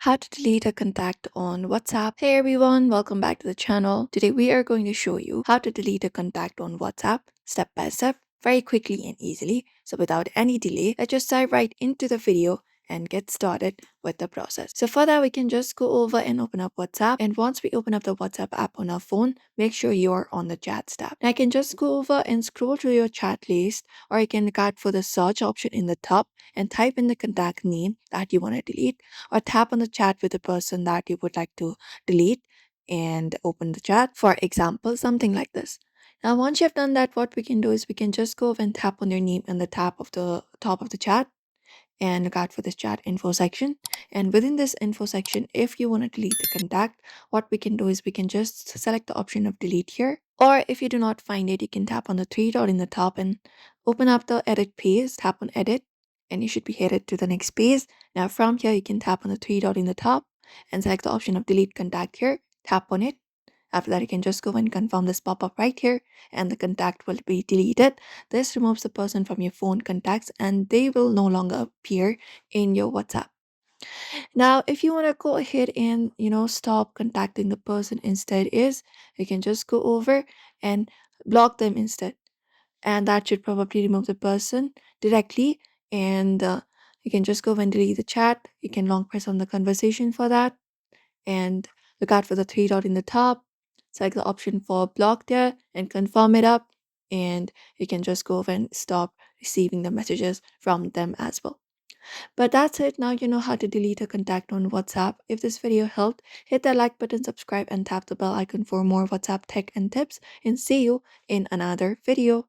How to delete a contact on WhatsApp. Hey everyone, welcome back to the channel. Today we are going to show you how to delete a contact on WhatsApp step by step, very quickly and easily. So without any delay, let's just dive right into the video and get started with the process. So for that, we can just go over and open up WhatsApp. And once we open up the WhatsApp app on our phone, make sure you are on the chats tab. Now I can just go over and scroll through your chat list, or you can look out for the search option in the top and type in the contact name that you want to delete, or tap on the chat with the person that you would like to delete and open the chat. For example, something like this. Now, once you have done that, what we can do is we can just go and tap on your name in the top of the chat and look out for this chat info section. And within this info section, if you want to delete the contact, what we can do is we can just select the option of delete here. Or if you do not find it, you can tap on the three dot in the top and open up the edit page, tap on edit, and you should be headed to the next page. Now from here, you can tap on the three dot in the top and select the option of delete contact here, tap on it. After that, you can just go and confirm this pop-up right here and the contact will be deleted. This removes the person from your phone contacts and they will no longer appear in your WhatsApp. Now, if you want to go ahead and, stop contacting the person instead is you can just go over and block them instead. And that should probably remove the person directly. And you can just go and delete the chat. You can long press on the conversation for that and look out for the three dot in the top. Select the option for block there and confirm it up. And you can just go and stop receiving the messages from them as well. But that's it. Now you know how to delete a contact on WhatsApp. If this video helped, hit that like button, subscribe, and tap the bell icon for more WhatsApp tech and tips. And see you in another video.